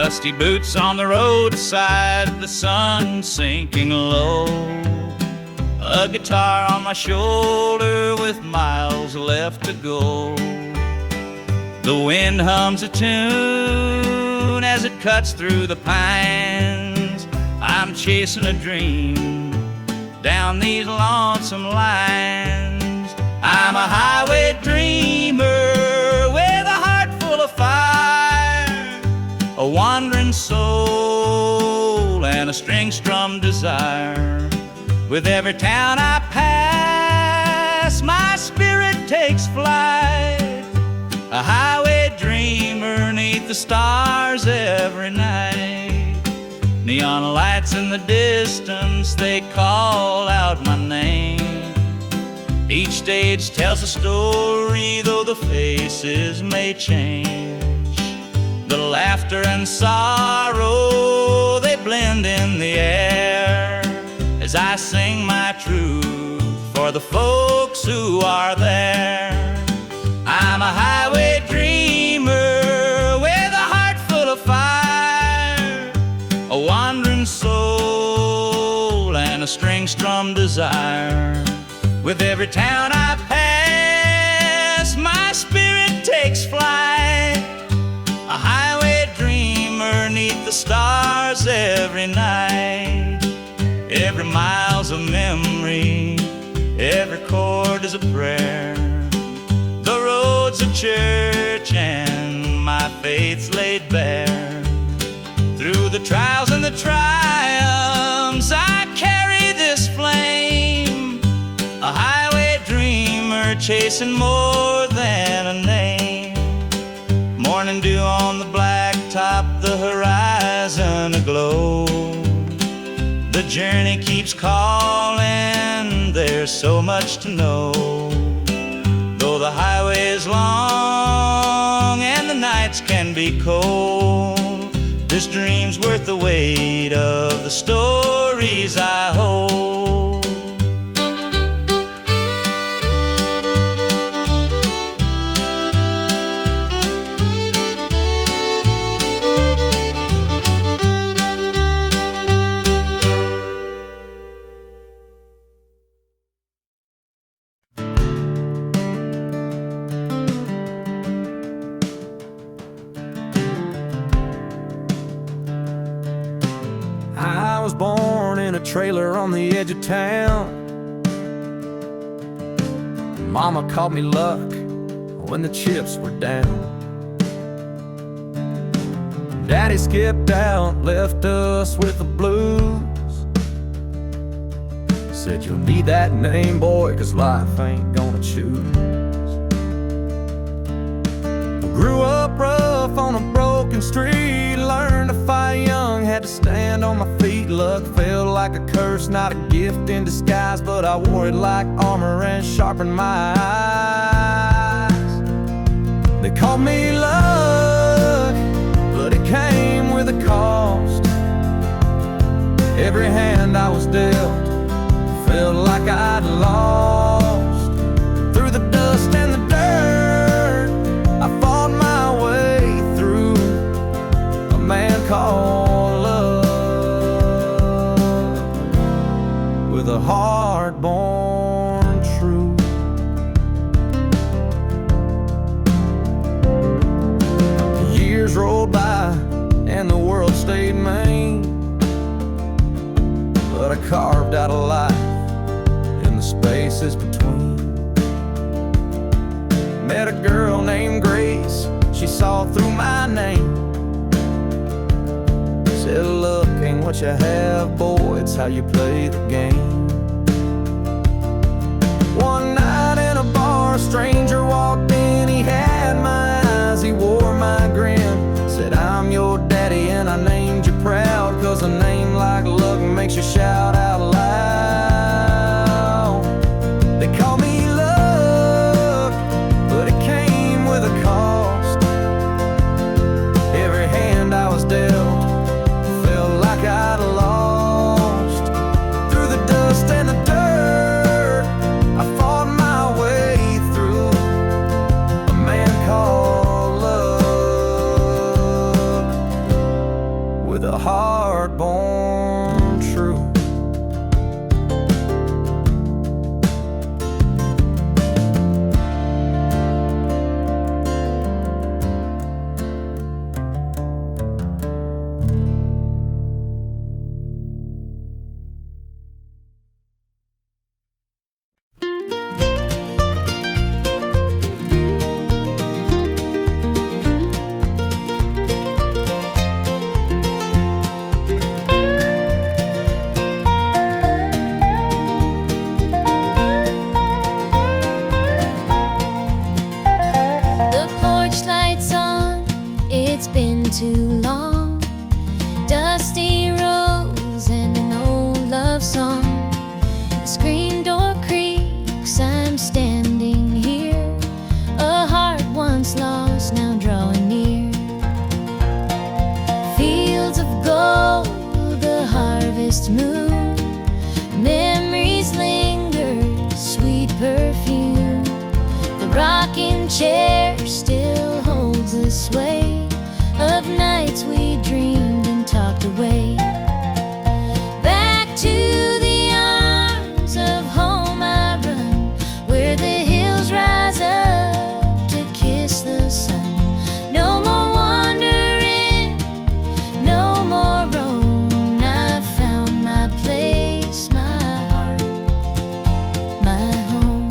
Dusty boots on the roadside, the sun sinking low. A guitar on my shoulder with miles left to go. The wind hums a tune as it cuts through the pines. I'm chasing a dream down these lonesome lines. I'm a highway dreamer with a heart full of fire, a wandering soul and a string-strummed desire. With every town I pass, my spirit takes flight, a highway dreamer 'neath the stars every night. Neon lights in the distance, they call out my name. Each stage tells a story, though the faces may change. The laughter and sorrow, they blend in the air as I sing my truth for the folks who are there. I'm a highway dreamer with a heart full of fire, a wandering soul and a string-strummed desire. With every town I pass, my spirit takes flight, a highway dreamer 'neath the stars every night. Every mile's a memory, every chord is a prayer. The road's a church and my faith's laid bare. Through the trials and the triumphs, I carry this flame, a highway dreamer chasing more than a name. Morning dew on the blacktop, the horizon aglow. The journey keeps calling, there's so much to know. Though the highway is long and the nights can be cold, this dream's worth the weight of the stories I hold. I was born in a trailer on the edge of town. Mama called me luck when the chips were down. Daddy skipped out, left us with the blues. Said you'll need that name, boy, 'cause life ain't gonna choose. Grew up rough on a broken street, learned to fight young, had to stand on my feet. Luck felt like a curse, not a gift in disguise, but I wore it like armor and sharpened my eyes. They called me luck, but it came with a cost. Every hand I was dealt felt like I'd lost. Through the dust and the dirt, I fought my way through a man called love, with a heart born true. Years rolled by and the world stayed mean, but I carved out a life in the spaces between. Met a girl named Grace, she saw through my name. Said luck ain't what you have, boy, it's how you play the game. One night in a bar, a stranger walked in, he had my eyes, he wore my grin. Said I'm your daddy and I named you proud, 'cause a name like luck makes you shout out loud. They call me luck, but it came with a cost. Every hand I was dealt felt like I'd lost. Through the dust too long. Dusty roads and an old love song. The screen door creaks, I'm standing here. A heart once lost, now drawing near. Fields of gold, the harvest moon. Memories linger, sweet perfume. The rocking chair still holds the sway of nights we dreamed and talked away. Back to the arms of home I run, where the hills rise up to kiss the sun. No more wandering, no more roam. I've found my place, my heart, my home.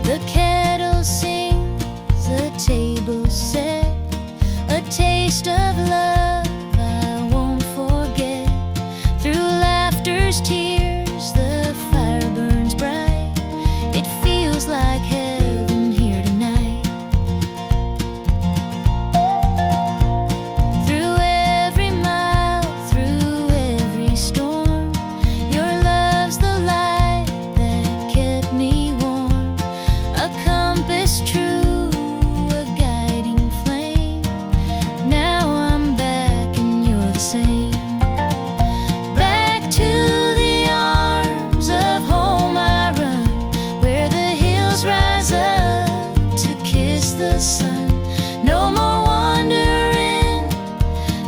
The kettle sings, the table set, a taste of love I won't forget. Through laughter's tears, the fire burns bright. It feels like heaven here tonight. Through every mile, through every storm, your love's the light that kept me warm. A compass true, a guiding flame. Now I'm back and you're the same. Back to the arms of home I run, where the hills rise up to kiss the sun. No more wandering,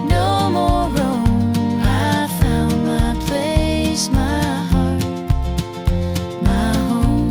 no more roam. I found my place, my heart, my home.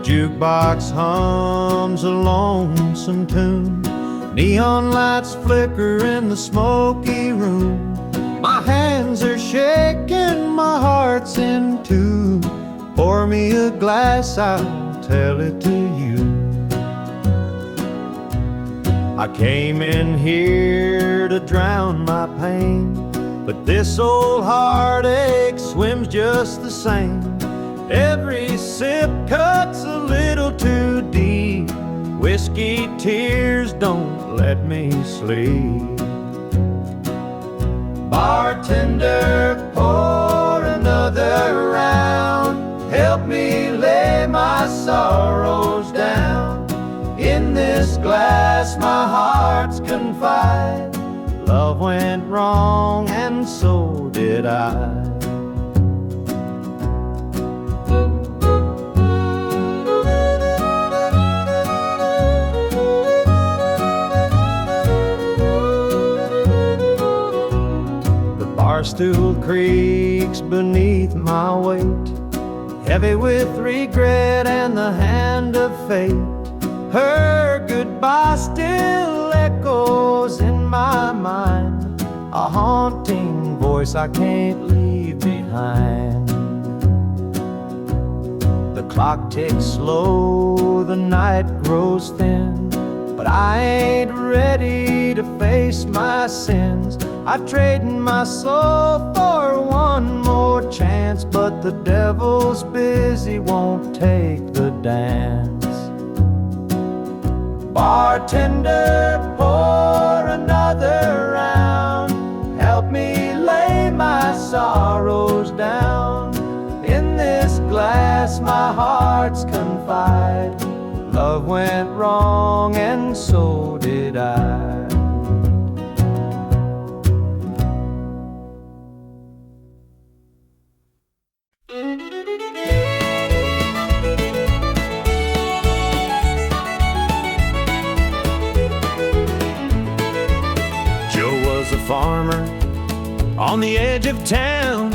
Jukebox hums a lonesome tune. Neon lights flicker in the smoky room. My hands are shaking, my heart's in tune. Pour me a glass, I'll tell it to you. I came in here to drown my pain, but this old heartache swims just the same. Every sip cuts a little too deep. Whiskey tears don't let me sleep. Bartender, pour another round. Help me lay my sorrows down. In this glass my heart's confide. Love went wrong and so did I. Barstool creaks beneath my weight, heavy with regret and the hand of fate. Her goodbye still echoes in my mind, a haunting voice I can't leave behind. The clock ticks slow, the night grows thin, but I ain't ready to face my sins. I trade my soul for one more chance, but the devil's busy, won't take the dance. Bartender, pour another round. Help me lay my sorrows down. In this glass my heart's confide. Love went wrong and so did I. Farmer on the edge of town,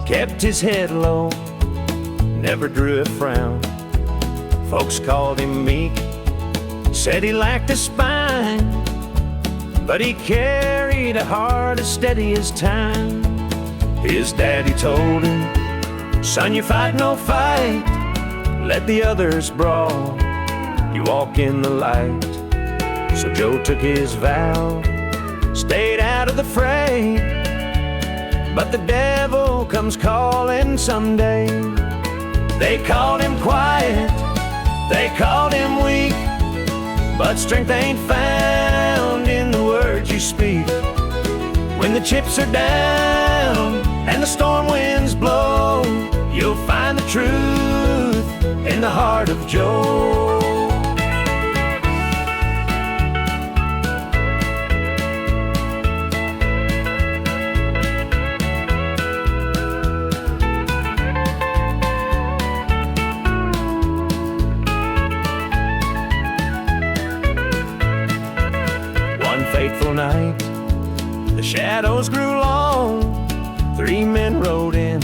kept his head low, never drew a frown. Folks called him meek, said he lacked a spine, but he carried a heart as steady as time. His daddy told him, son, you fight no fight, let the others brawl, you walk in the light. So Joe took his vow, stayed out of the fray, but the devil comes calling someday. They called him quiet, they called him weak, but strength ain't found in the words you speak. When the chips are down and the storm winds blow, you'll find the truth in the heart of Joe. Fateful night, the shadows grew long. 3 men rode in,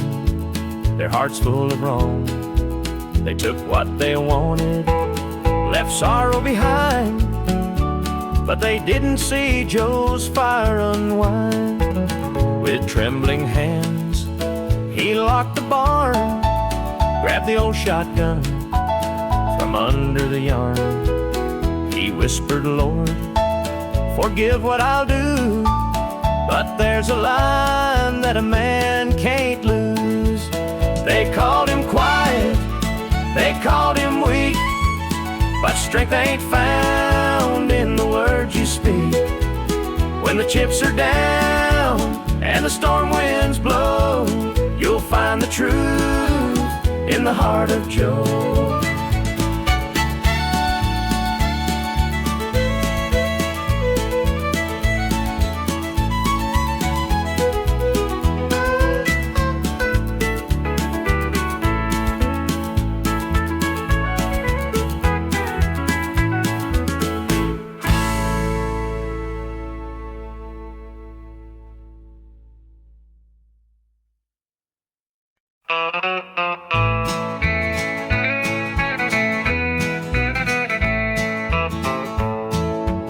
their hearts full of wrong. They took what they wanted, left sorrow behind, but they didn't see Joe's fire unwind. With trembling hands, he locked the barn, grabbed the old shotgun from under the yarn. He whispered, Lord, forgive what I'll do, but there's a line that a man can't lose. They called him quiet, they called him weak, but strength ain't found in the words you speak. When the chips are down and the storm winds blow, you'll find the truth in the heart of Joe.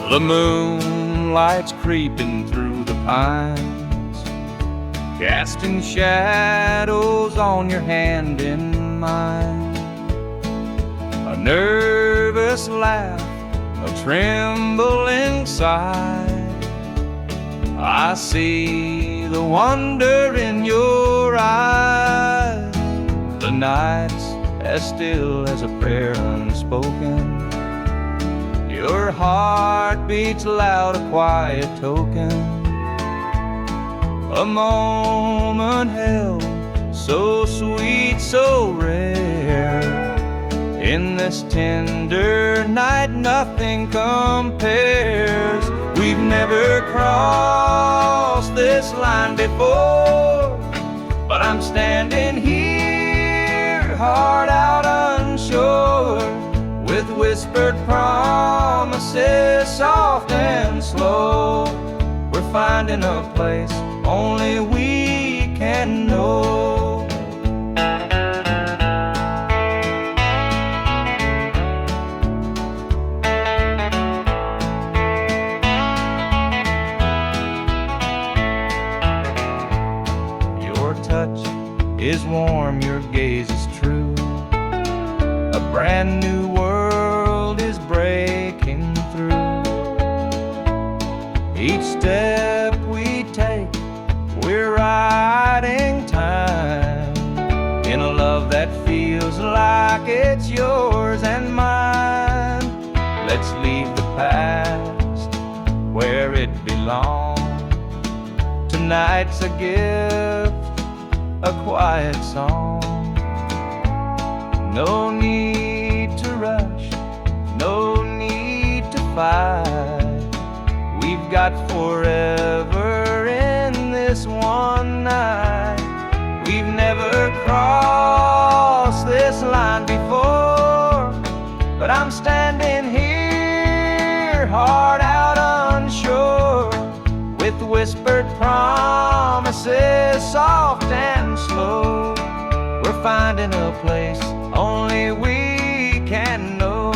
The moonlight's creeping through the pines, casting shadows on your hand in mine. A nervous laugh, a trembling sigh. I see the wonder in your eyes. The night's as still as a prayer unspoken. Your heart beats loud, a quiet token. A moment held, so sweet, so rare. In this tender night, nothing compares. We've never crossed this line before, but I'm standing here, heart out unsure, with whispered promises, soft and slow. We're finding a place only we can know. Your touch is warm, your gaze is true. A brand new world is breaking through. Each step we take, we're riding time in a love that feels like it's yours and mine. Let's leave past where it belongs. Tonight's a gift, a quiet song. No need to rush, no need to fight. We've got forever in this one night. We've never crossed this line before, but I'm standing here, heart out unsure, with whispered promises, soft and slow. We're finding a place only we can know.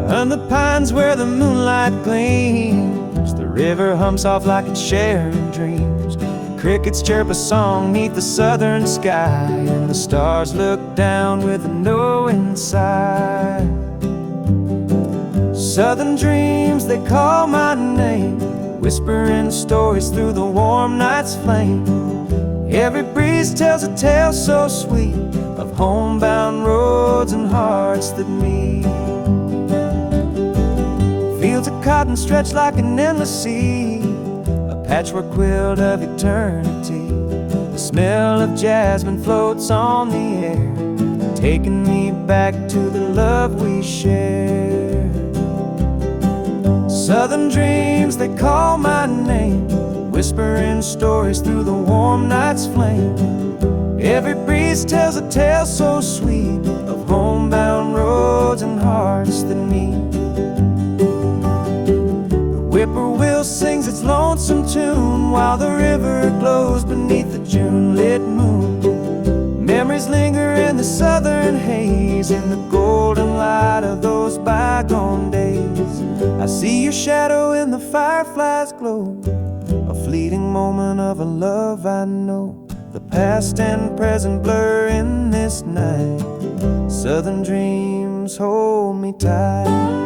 On the pines where the moonlight gleams, the river hums off like it's sharing dreams. The crickets chirp a song neath the southern sky, and the stars look down with a knowing sigh. Southern dreams, they call my name, whispering stories through the warm night's flame. Every breeze tells a tale so sweet of homebound roads and hearts that meet. Fields of cotton stretch like an endless sea, a patchwork quilt of eternity. The smell of jasmine floats on the air, taking me back to the love we shared. Southern dreams, they call my name, whispering stories through the warm night's flame. Every breeze tells a tale so sweet of homebound roads and hearts that meet. Whippoorwill sings its lonesome tune while the river glows beneath the June-lit moon. Memories linger in the southern haze, in the golden light of those bygone days. I see your shadow in the firefly's glow, a fleeting moment of a love I know. The past and present blur in this night. Southern dreams hold me tight.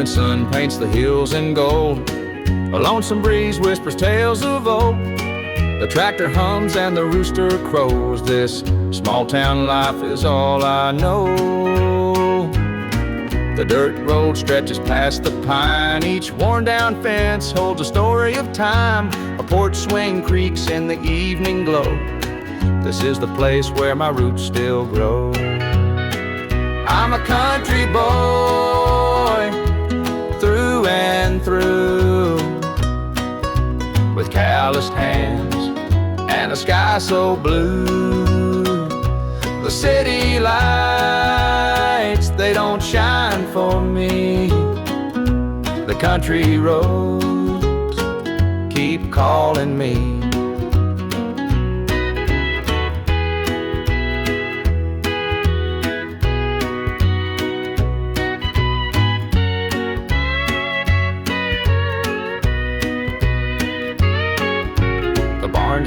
Sun paints the hills in gold, a lonesome breeze whispers tales of old. The tractor hums and the rooster crows. This small town life is all I know. The dirt road stretches past the pine, each worn down fence holds a story of time. A porch swing creaks in the evening glow. This is the place where my roots still grow. I'm a country boy, through and through, with calloused hands and a sky so blue. The city lights, they don't shine for me. The country roads keep calling me.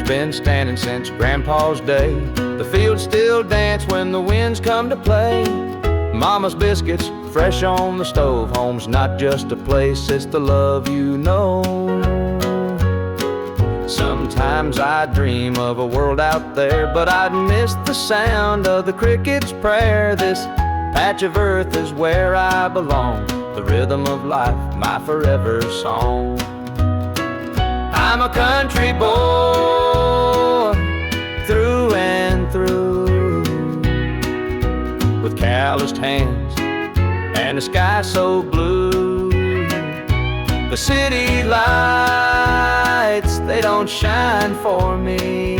Been standing since Grandpa's day. The fields still dance when the winds come to play. Mama's biscuits fresh on the stove. Home's not just a place, it's the love you know. Sometimes I dream of a world out there, but I'd miss the sound of the cricket's prayer. This patch of earth is where I belong, the rhythm of life, my forever song. I'm a country boy through and through, with calloused hands and a sky so blue. The city lights, they don't shine for me.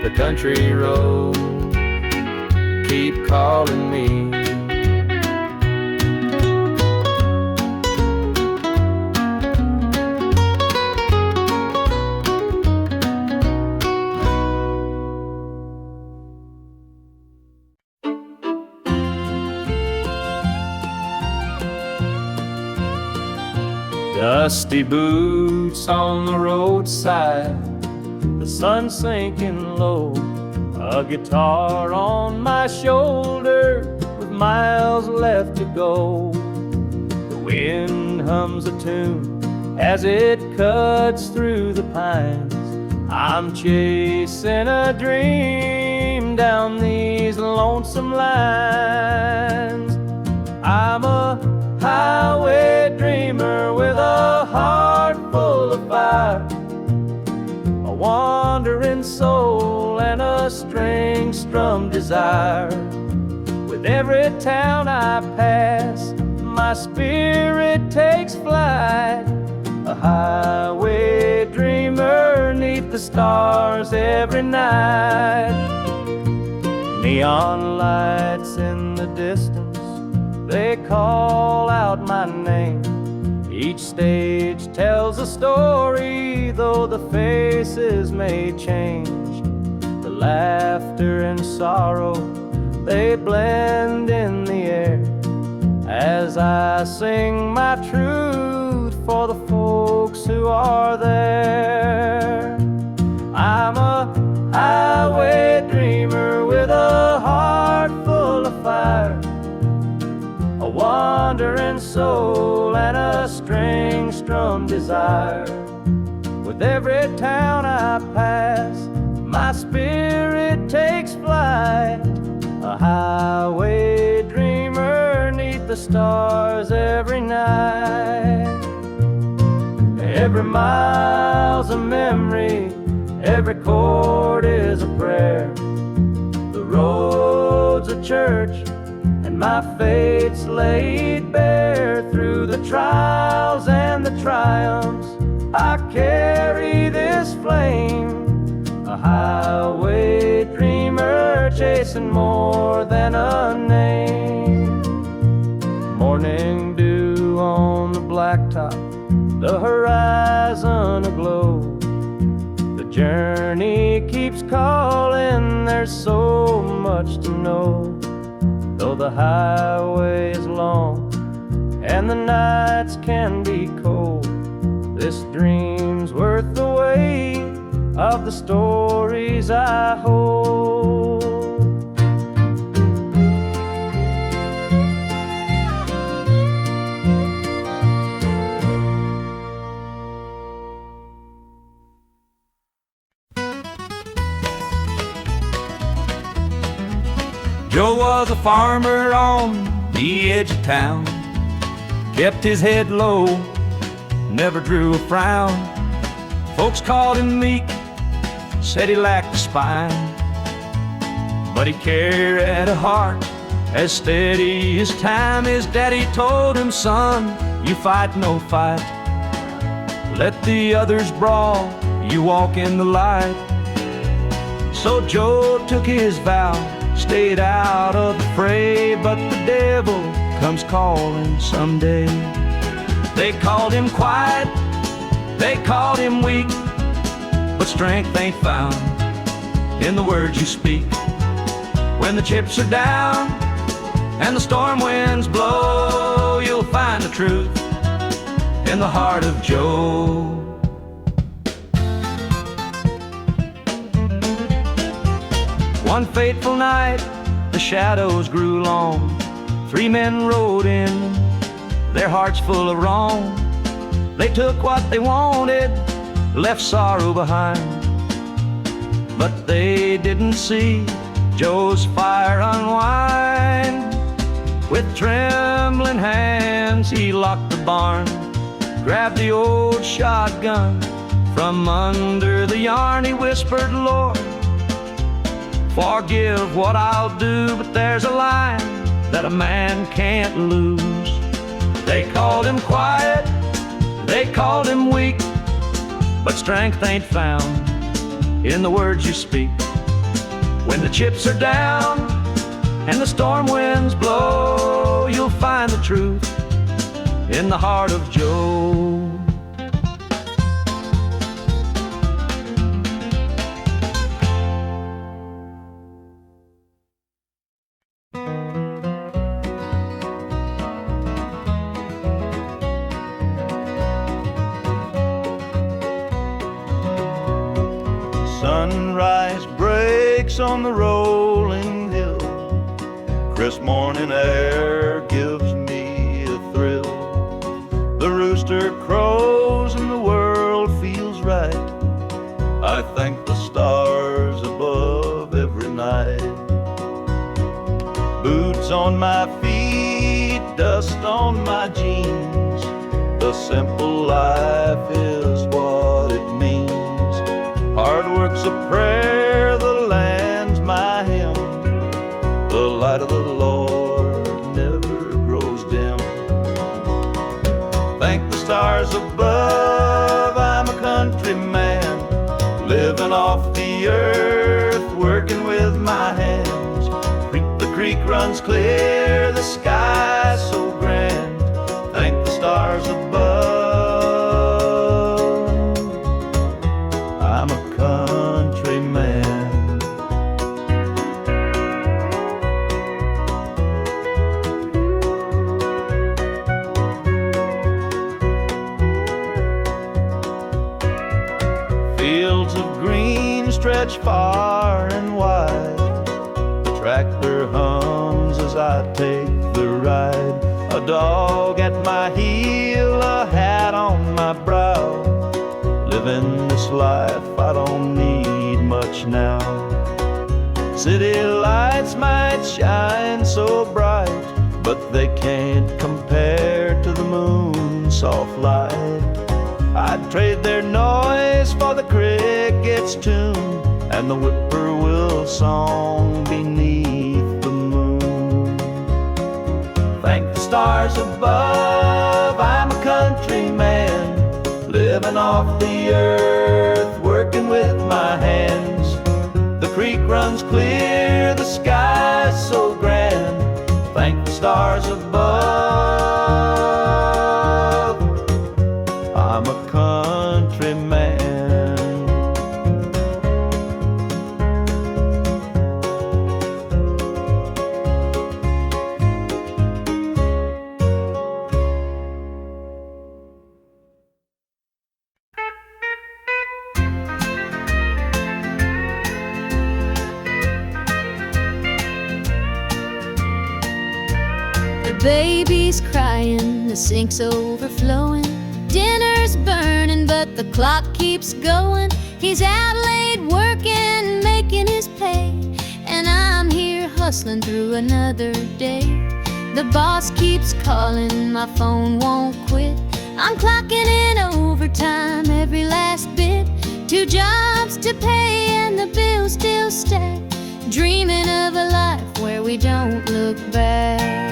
The country roads keep calling me. Dusty boots on the roadside, the sun sinking low, a guitar on my shoulder with miles left to go. The wind hums a tune as it cuts through the pines. I'm chasing a dream down these lonesome lines. I'm a highway dreamer with a heart full of fire, a wandering soul and a string-strummed desire. With every town I pass, my spirit takes flight, a highway dreamer 'neath the stars every night. Neon lights in the distance, they call out my name. Each stage tells a story, though the faces may change. The laughter and sorrow, they blend in the air as I sing my truth for the folks who are there. I'm a highway dreamer with a heart full of fire, a wandering soul and a string-strummed desire. With every town I pass, my spirit takes flight, a highway dreamer 'neath the stars every night. Every mile's a memory, every chord is a prayer. The road's a church, my fate's laid bare. Through the trials and the triumphs, I carry this flame, a highway dreamer chasing more than a name. Morning dew on the blacktop, the horizon aglow. The journey keeps calling, there's so much to know. Though the highway is long and the nights can be cold, this dream's worth the weight of the stories I hold. Joe was a farmer on the edge of town, kept his head low, never drew a frown. Folks called him meek, said he lacked a spine, but he carried a heart as steady as time. His daddy told him, son, you fight no fight, let the others brawl, you walk in the light. So Joe took his vow, stayed out of the fray, but the devil comes calling someday. They called him quiet, they called him weak, but strength ain't found in the words you speak. When the chips are down and the storm winds blow, you'll find the truth in the heart of Joe. One fateful night, the shadows grew long. 3 men rode in, their hearts full of wrong. They took what they wanted, left sorrow behind, but they didn't see Joe's fire unwind. With trembling hands he locked the barn, grabbed the old shotgun. From under the yarn he whispered, Lord, forgive what I'll do, but there's a line that a man can't lose. They called him quiet, they called him weak, but strength ain't found in the words you speak. When the chips are down and the storm winds blow, you'll find the truth in the heart of Joe. Sunrise breaks on the rolling hill. Crisp morning air gives me a thrill. The rooster crows and the world feels right. I thank the stars above every night. Boots on my feet, dust on my jeans. The simple life is what it means. Hard work's a prayer, the land's my hymn. The light of the Lord never grows dim. Thank the stars above, I'm a country man, living off the earth, working with my hands. The creek runs clear, the sky's so grand. Thank the stars above, I'm a country man. Fields of green stretch far and wide. The tractor hums as I take the ride. A dog at my heel, a hat on my brow. Living this life, I don't need much now. City lights might shine so bright, but they can't compare to the moon's soft light. I'd trade their noise for the cricket's tune and the whippoorwill song beneath the moon. Thank the stars above, I'm a country man, living off the earth, working with my hands. The creek runs clear, the sky's so grand. Thank the stars above, I'm a country man. Baby's crying, the sink's overflowing. Dinner's burning, but the clock keeps going. He's out late working, making his pay, and I'm here hustling through another day. The boss keeps calling, my phone won't quit. I'm clocking in overtime every last bit. 2 jobs to pay and the bills still stack. Dreaming of a life where we don't look back.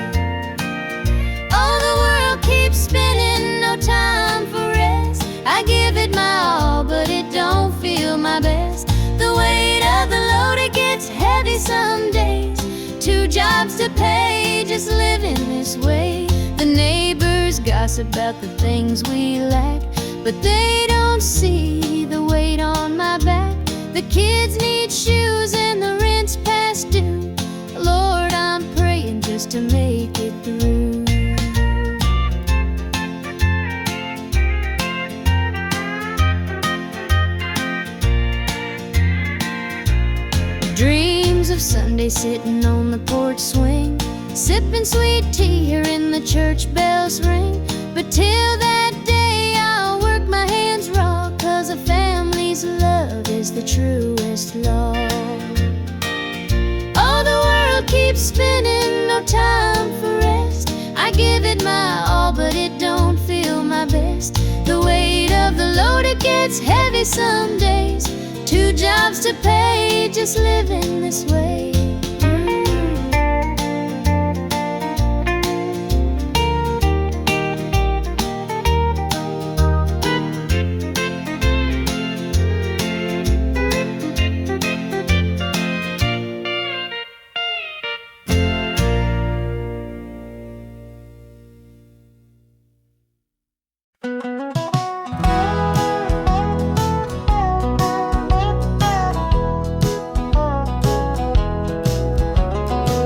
Oh, the world keeps spinning, no time for rest. I give it my all, but it don't feel my best. The weight of the load, it gets heavy some days. 2 jobs to pay, just living this way. The neighbors gossip about the things we lack, but they don't see the weight on my back. The kids need shoes and the rent's past due. Lord, I'm praying just to make it through. Dreams of Sunday sitting on the porch swing, sipping sweet tea, hearing the church bells ring. But till that day I'll work my hands raw, 'cause a family's love is the truest law. Oh, the world keeps spinning, no time for rest. give it my all, but it don't feel my best. The weight of the load, it gets heavy some days. 2 jobs to pay, just living this way.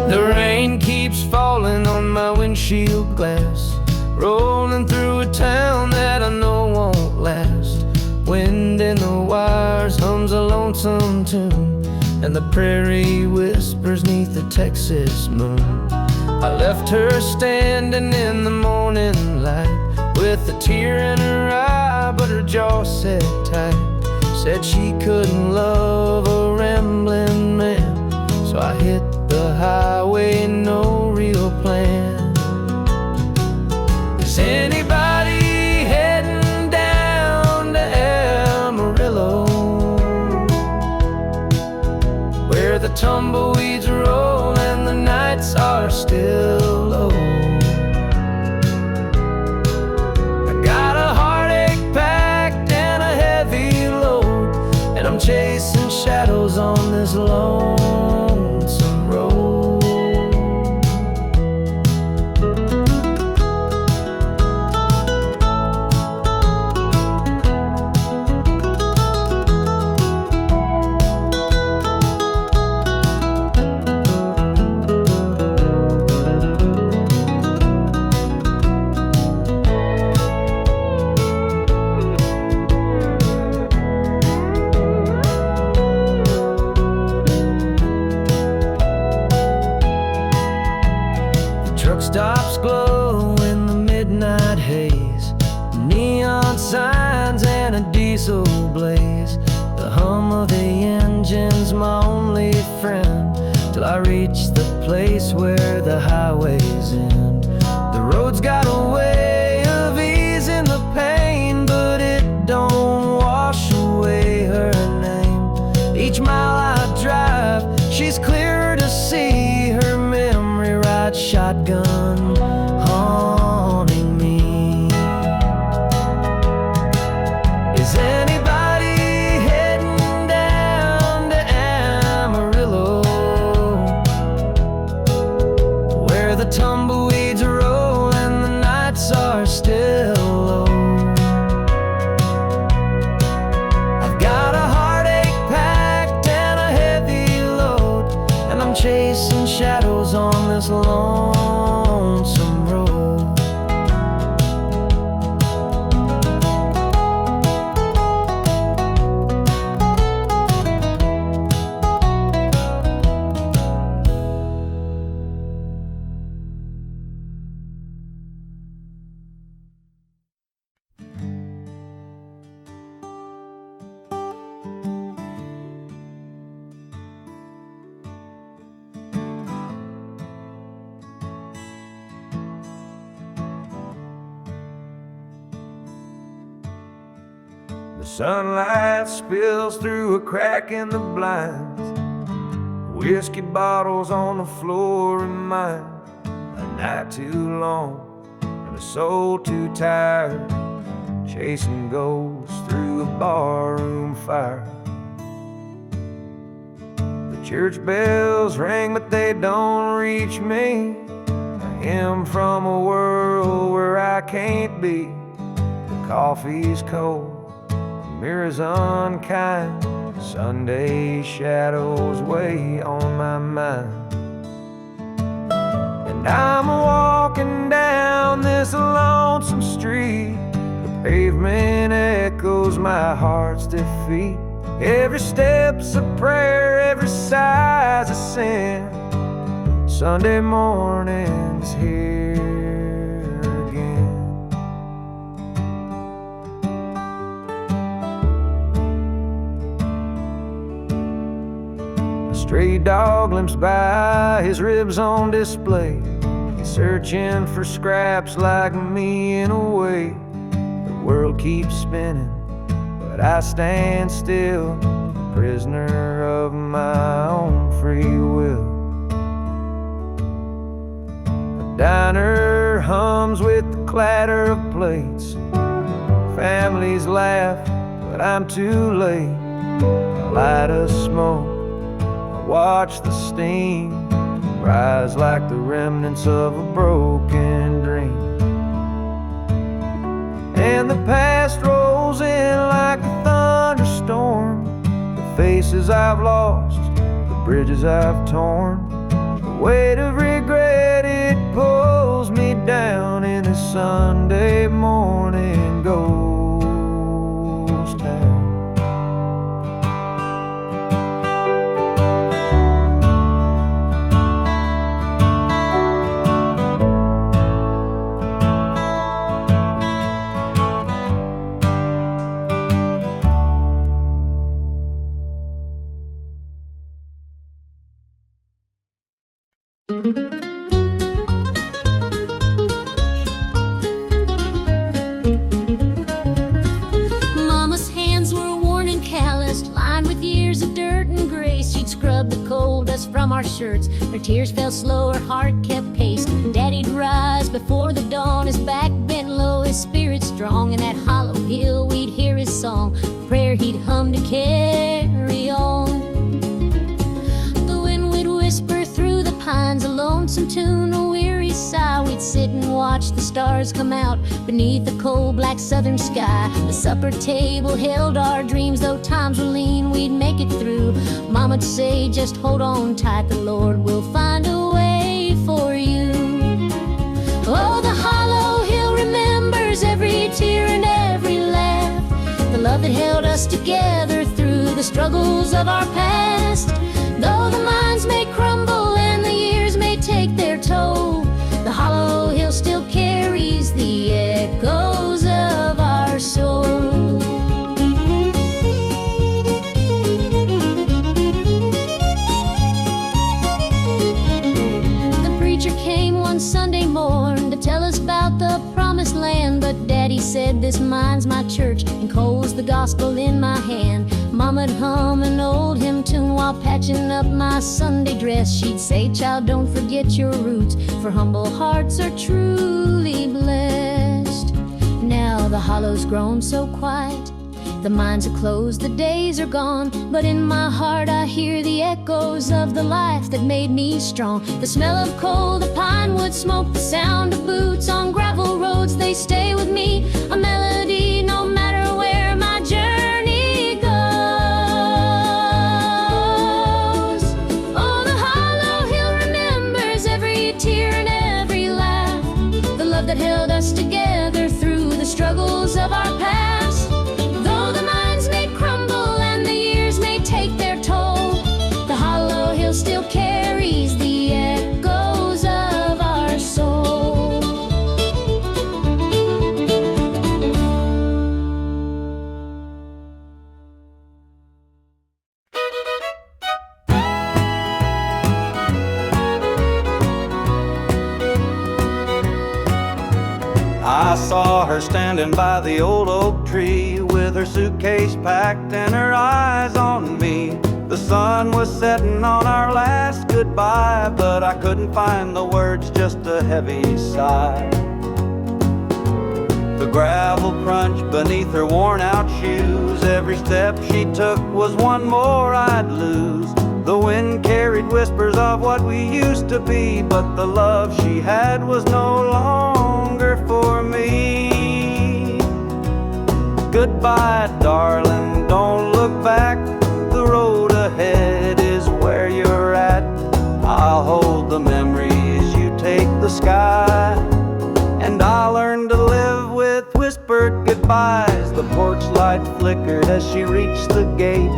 The rain keeps falling on my windshield glass, rolling through a town that I know won't last. Wind in the wires hums a lonesome tune, and the prairie whispers 'neath the Texas moon. I left her standing in the morning light, with a tear in her eye, but her jaw set tight. Said she couldn't love a rambling man, so I hit the highway, no real plan. Is anybody heading down to Amarillo, where the tumbleweeds roll and the nights are still low? I got a heartache packed and a heavy load, and I'm chasing shadows on this lonesome road. Truck stops glow in the midnight haze, neon signs and a diesel blaze. The hum of the engine's my only friend, till I reach the place where the highways end. The road's got a way of easing the pain, but it don't wash away her name. Each mile I drive, she's clearer to see, her memory ride shotgun haunting me. Is anybody heading down to Amarillo, where the tumbleweeds roll and the nights are still low? I've got a heartache packed and a heavy load, and I'm chasing shadows on this lonesome road. The sunlight spills through a crack in the blinds. Whiskey bottles on the floor remind a night too long and a soul too tired, chasing ghosts through a barroom fire. The church bells ring, but they don't reach me. A hymn from a world where I can't be. The coffee's cold, mirrors unkind, Sunday shadows weigh on my mind. And I'm walking down this lonesome street, the pavement echoes my heart's defeat. Every step's a prayer, every sigh's a sin. Sunday morning's here again. A stray dog limps by, his ribs on display. He's searching for scraps like me in a way. The world keeps spinning, but I stand still, a prisoner of my own free will. The diner hums with the clatter of plates. Families laugh, but I'm too late. I light a smoke, I watch the steam rise like the remnants of a broken dream. And the past rolls in like a thunderstorm. The faces I've lost, the bridges I've torn. The weight of regret, it pulls me down in a Sunday morning ghost town. Mama's hands were worn and calloused, lined with years of dirt and grace. She'd scrub the coal dust from our shirts. Her tears fell slow, her heart kept pace. Daddy'd rise before the dawn, his back bent low, his spirit strong. In that hollow hill we'd hear his song, a prayer he'd hum to carry on. The wind would whisper through the pines, a lonesome tune, a weary sigh. We'd sit and watch the stars come out beneath the cold black southern sky. The supper table held our dreams, though times were lean, we'd make it through. Mama'd say, just hold on tight, the Lord will find a way for you. Oh, the hollow hill remembers every tear and every laugh, the love that held us together through the struggles of our past. Though the minds may crumble and the years may take their toll, the hollow hill still carries the echoes of our soul. The preacher came one Sunday morn to tell us about the promised land, but Daddy said, this mine's my church, and coal's the gospel in my hand. Mama'd hum an old hymn tune while patching up my Sunday dress. She'd say, child, don't forget your roots, for humble hearts are truly blessed. Now the hollow's grown so quiet, the mines are closed, the days are gone, but in my heart I hear the echoes of the life that made me strong. The smell of coal, the pine wood smoke, the sound of boots on gravel roads, they stay with me, a melody no matter where my journey goes. Oh, the hollow hill remembers every tear and every laugh, the love that held us together through the struggles of our past. Though the minds may crumble and the years may take their toll, the hollow hill still carries the echoes of our soul. I saw her standing by the old oak tree with her suitcase packed and her eyes on me. The sun was setting on our last goodbye, but I couldn't find the words, just a heavy sigh. The gravel crunched beneath her worn out shoes, every step she took was one more I'd lose. The wind carried whispers of what we used to be, but the love she had was no longer for me. Goodbye, darling, don't look back, the road ahead is where you're at. I'll hold the memories, you take the sky, and I'll learn to live with whispered goodbyes. The porch light flickered as she reached the gate.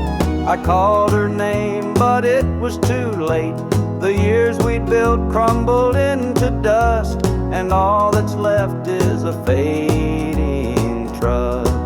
I called her name, but it was too late. The years we'd built crumbled into dust, and all that's left is a fading trust.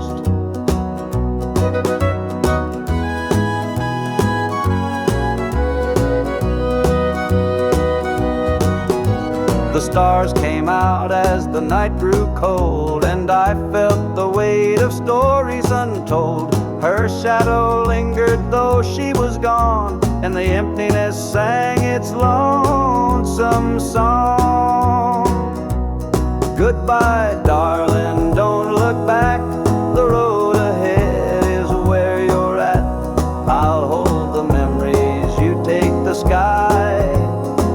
The stars came out as the night grew cold, and I felt the weight of stories untold. Her shadow lingered though she was gone, and the emptiness sang its lonesome song. Goodbye, darling, don't look back. The road ahead is where you're at. I'll hold the memories, you take the sky,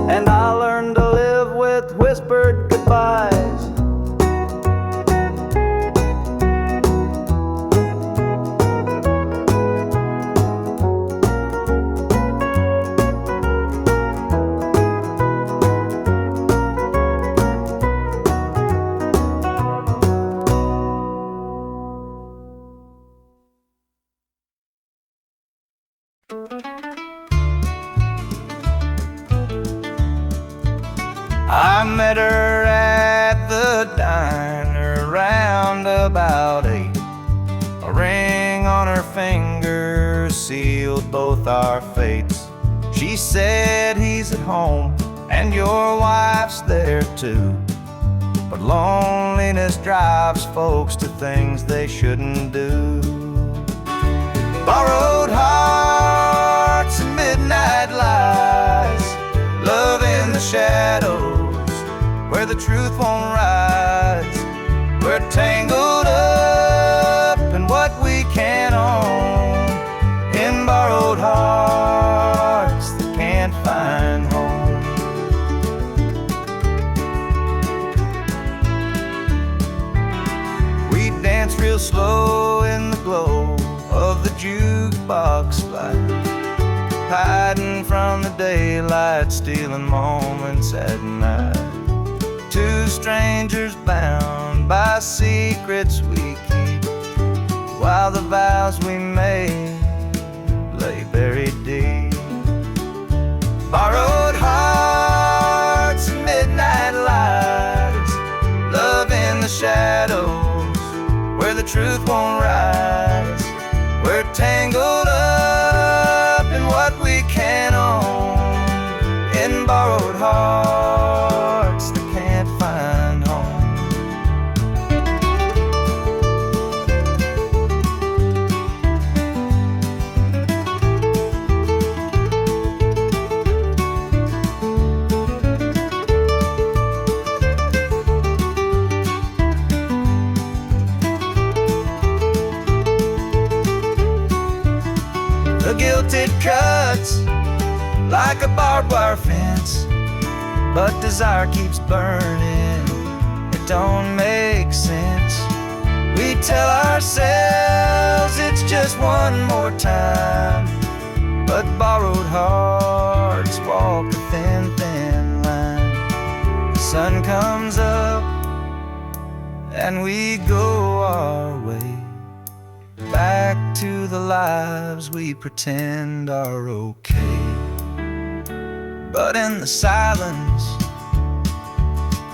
and I'll learn to live with whispered goodbyes. I met her at the diner round about 8. A ring on her finger sealed both our fates. She said, he's at home and your wife's there too, but loneliness drives folks to things they shouldn't do. Borrowed hearts and midnight lies, love in the shadows where the truth won't rise. We're tangled up in what we can't own, in borrowed hearts that can't find home. We dance real slow in the glow of the jukebox light, hiding from the daylight, stealing moments at night. Two strangers bound by secrets we keep, while the vows we made lay buried deep. Borrowed hearts and midnight lights, love in the shadows where the truth won't rise. We're tangled up in what we can't own, in borrowed hearts that can't find home. The guilt it cuts like a barbed wire fence, but desire keeps burning, it don't make sense. We tell ourselves it's just one more time, but borrowed hearts walk a thin, thin line. The sun comes up and we go our way, back to the lives we pretend are okay. But in the silence,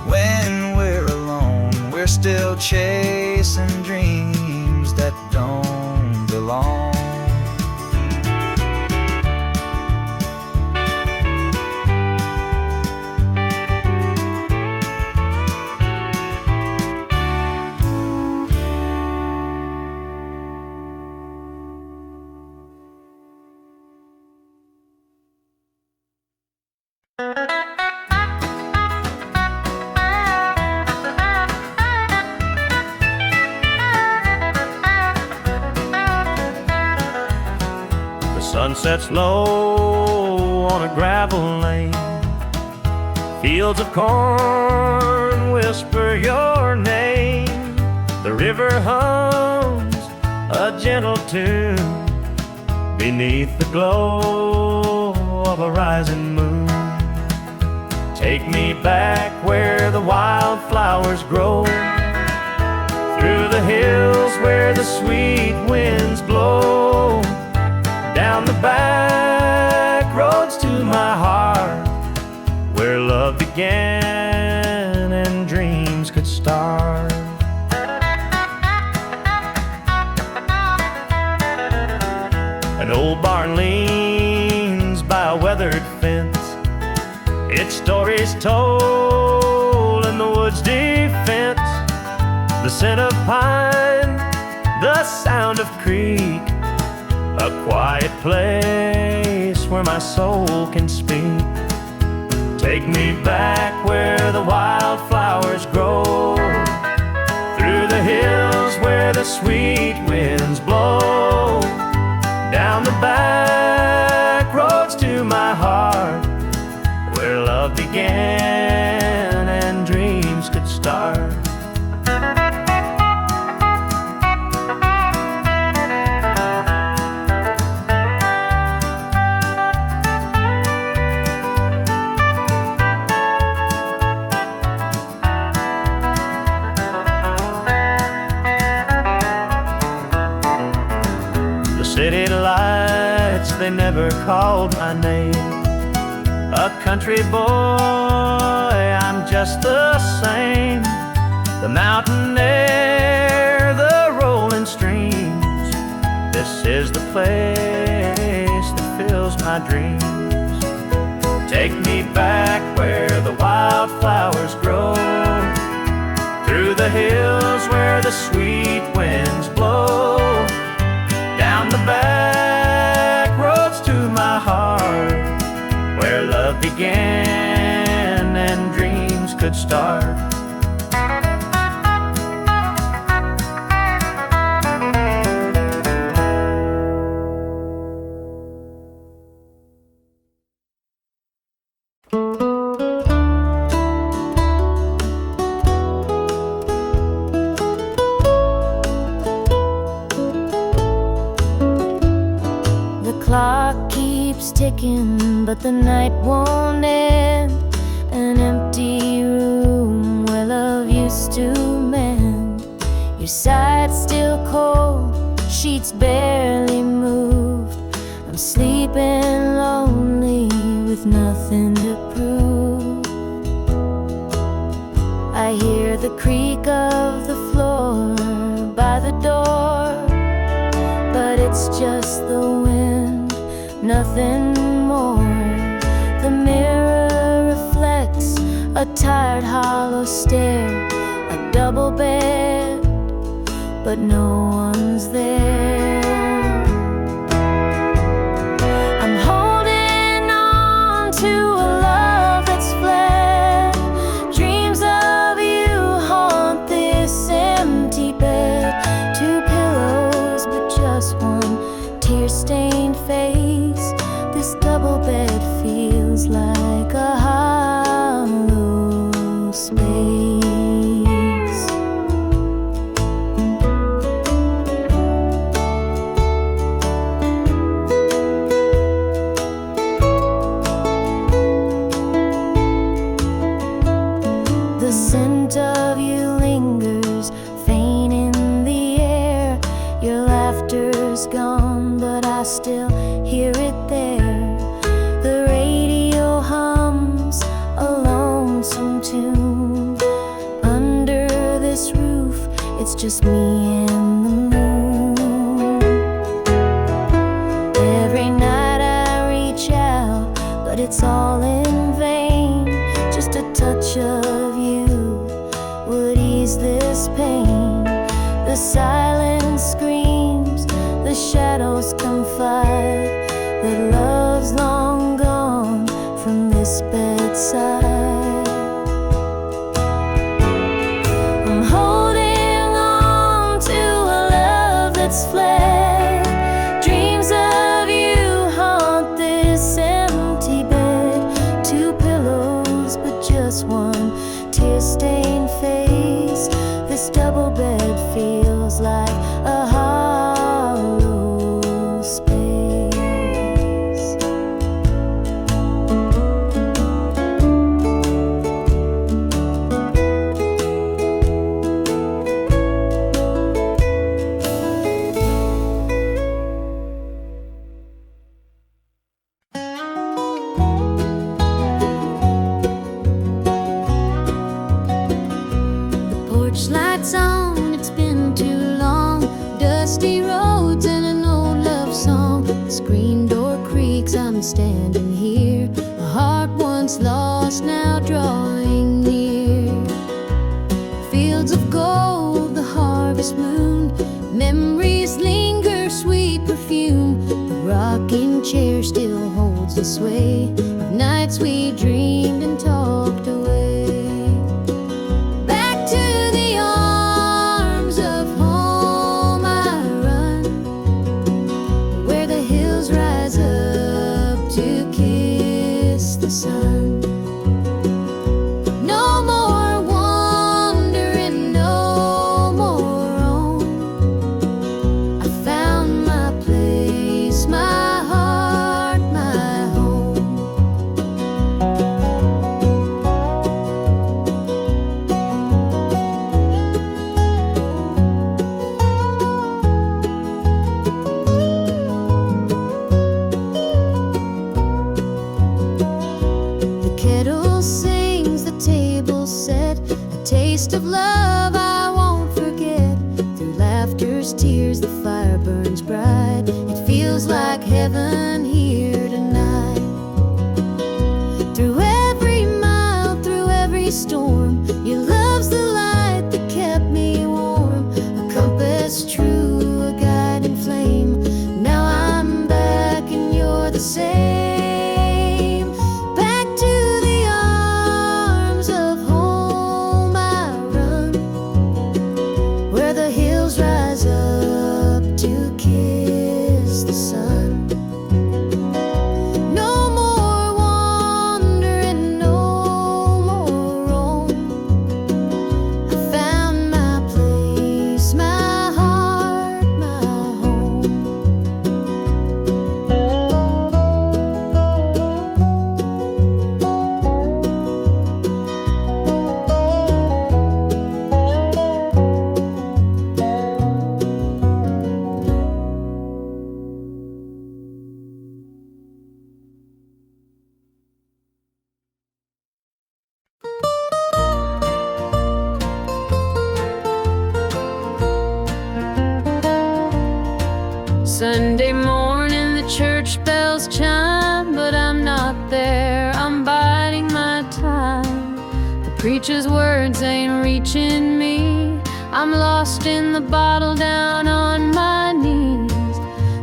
when we're alone, we're still chasing dreams that don't belong. Sun sets low on a gravel lane. Fields of corn whisper your name. The river hums a gentle tune beneath the glow of a rising moon. Take me back where the wildflowers grow, through the hills where the sweet winds blow, down the back roads to my heart, where love began and dreams could start. An old barn leans by a weathered fence, its stories told wood's defense, the scent of pine, the sound of creek, a quiet place where my soul can speak. Take me back where the wildflowers grow, through the hills where the sweet winds blow, down the back roads to my heart, where love began and dreams could start. City lights, they never called my name. A country boy, I'm just the same. The mountain air, the rolling streams, this is the place that fills my dreams. Take me back where the wildflowers grow, through the hills where the sweet winds blow, down the back roads to my heart, where love began and dreams could start. Clock keeps ticking, but the night won't end. An empty room where love used to mend. Your side's still cold, sheets barely moved. I'm sleeping lonely with nothing to prove. I hear the creak of the floor by the door, but it's just the wind, nothing more. The mirror reflects a tired, hollow stare. A double bed, but no one's there. I'm holding on to a love that's fled. Dreams of you haunt this empty bed. Two pillows, but just one tear-stained face. This double bed feels like a hollow space. The scent of you lingers, faint in the air. Your laughter's gone, but I still hear it there. The radio hums a lonesome tune. Under this roof, it's just me and the moon. Every night I reach out, but it's all in vain. Just a touch of you would ease this pain. The silence screams, the shadows confide that love's long gone from this bedside. I'm holding on to a love that's fled. Dreams of you haunt this empty bed. Two pillows, but just one tear-stained face. This double bed feels like a hollow space. Porch lights on, it's been too long. Dusty roads and an old love song. The screen door creaks, I'm standing here. A heart once lost, now drawing near. harvest moon. Memories linger, sweet perfume. The rocking chair still holds the sway of nights we dreamed and talked away. Back to the arms of home I run, where the hills rise up to kiss the sun. No more wandering, no more roam. I found my place, my heart, my home. The kettle sings, the table set, a taste of love I won't forget. Through laughter's tears, the fire burns bright. It feels like heaven here tonight. Through every mile, through every storm, your love's the light that kept me warm. A compass true, a guiding flame. Now I'm back and you're the same. Back to the arms of home I run, where the hills rise up to kiss the sun. No more wandering, no more roam. I found my place, my heart, my home. Sunday morning, the church bells chime, but I'm not there, I'm biding my time. The preacher's words ain't reaching me, I'm lost in the bottle down on my knees.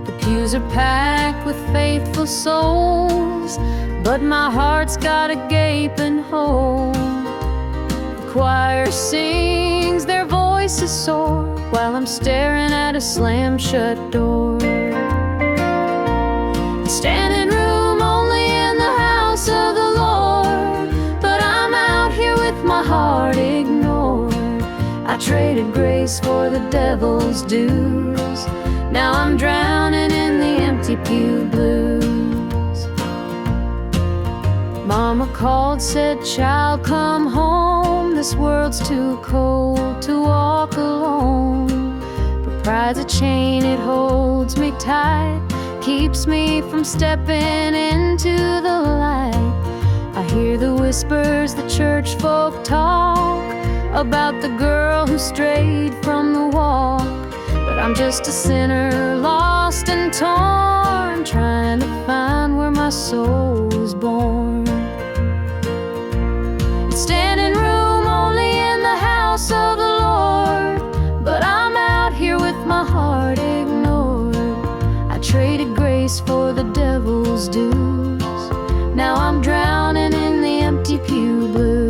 The pews are packed with faithful souls, but my heart's got a gaping hole. The choir sings, their voices soar, while I'm staring at a slam-shut door. Standing room only in the house of the Lord, but I'm out here with my heart ignored. I traded grace for the devil's dues. Now I'm drowning in the empty pew blues. Mama called, said, "Child, come home. This world's too cold to walk alone." But pride's a chain, it holds me tight, keeps me from stepping into the light. I hear the whispers the church folk talk about the girl who strayed from the walk. But I'm just a sinner, lost and torn, trying to find where my soul was born. It's standing room only in the house of the Lord, but I'm out here with my heart ignored. I traded grace for the devil's dues. Now I'm drowning in the empty pew blues.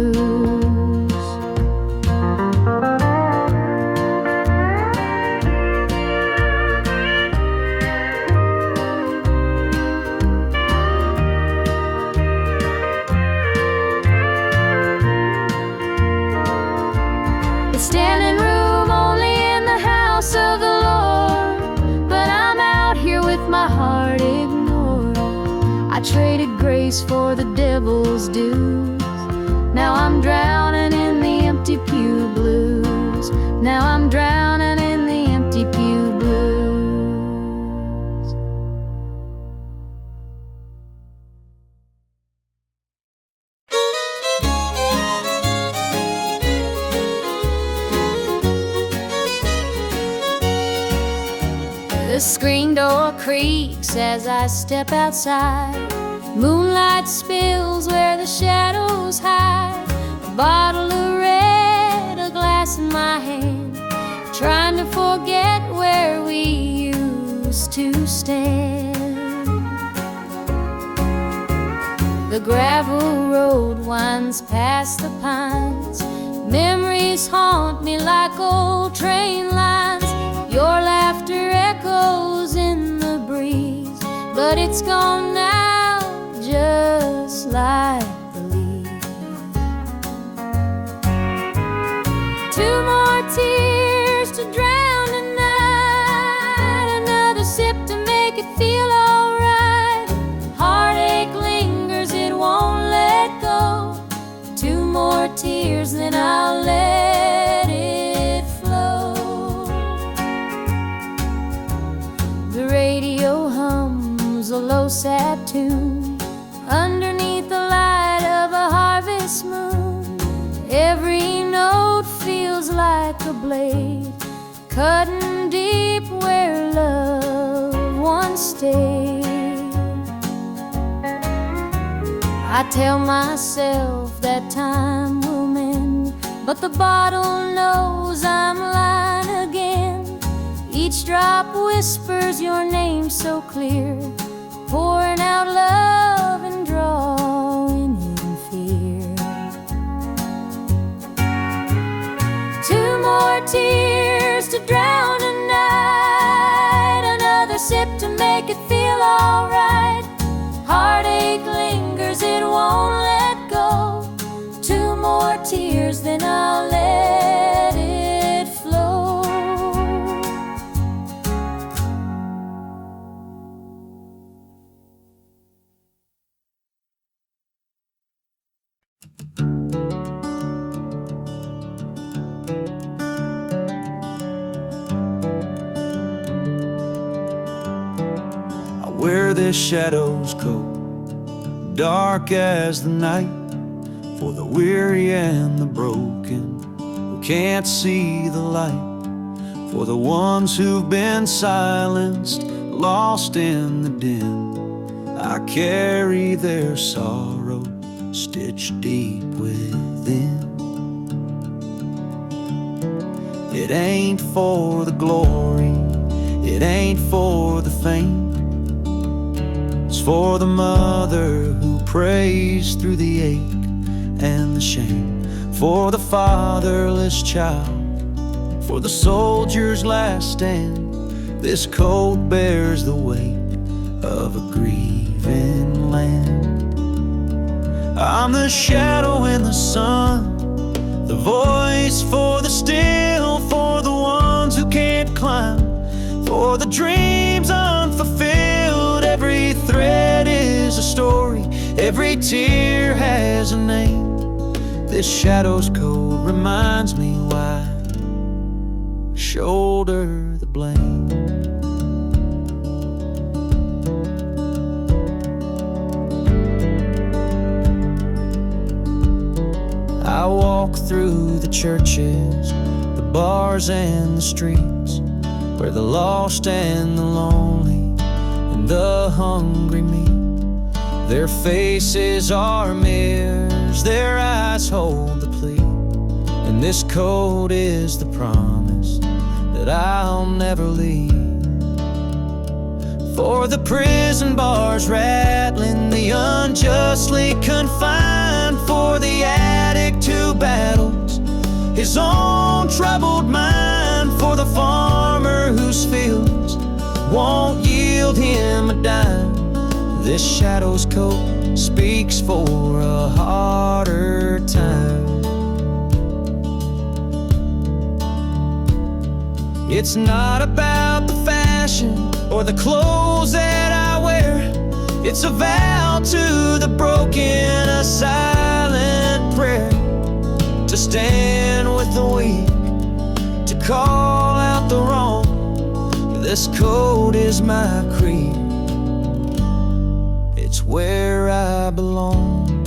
It's standing room only in the house of the Lord, but I'm out here with my heart ignored. I traded grace for the devil's dues. Now I'm drowning in the empty pew blues. Now I'm drowning in the empty pew blues. The screen door creaks as I step outside. Moonlight spills where the shadows hide. A bottle of red, a glass in my hand, trying to used to stand. The gravel road winds past the pines. Memories haunt me like old train lines. Your laughter echoes in the breeze, but it's gone now, just like the leaves. Two more tears to drown the night, another sip to make it feel alright. Heartache lingers, it won't let go. Two more tears, then I'll let it flow. The radio hums a low sad tune underneath the light of a harvest moon. Every note feels like a blade cutting deep where love once stayed. I tell myself that time will mend, but the bottle knows I'm lying again. Each drop whispers your name so clear, pouring out love and drawing in fear. Two more tears to drown a night, another sip to make it feel alright. Heartache lingers, it won't let go. Two more tears, then I'll let it flow. I wear this shadow's coat, dark as the night, for the weary and the broken who can't see the light, for the ones who've been silenced, lost in the din. I carry their sorrow stitched deep within. It ain't for the glory, it ain't for the fame. It's for the mother who prays through the ache and the shame, for the fatherless child, for the soldier's last stand. This coat bears the weight of a grieving land. I'm the shadow in the sun, the voice for the still, for the ones who can't climb, for the dreams unfulfilled. Every thread is a story, every tear has a name. This shadow's code reminds me why I shoulder the blame. I walk through the churches, the bars and the streets, where the lost and the lonely and the hungry meet. Their faces are mirrors, their eyes hold the plea, and this code is the promise that I'll never leave. For the prison bars rattling, the unjustly confined, for the addict who battles his own troubled mind, for the farmer whose fields won't yield him a dime. This shadow's coat speaks for a harder time. It's not about the fashion or the clothes that I wear. It's a vow to the broken, a silent prayer, to stand with the weak, to call out the wrong. This code is my creed, it's where I belong.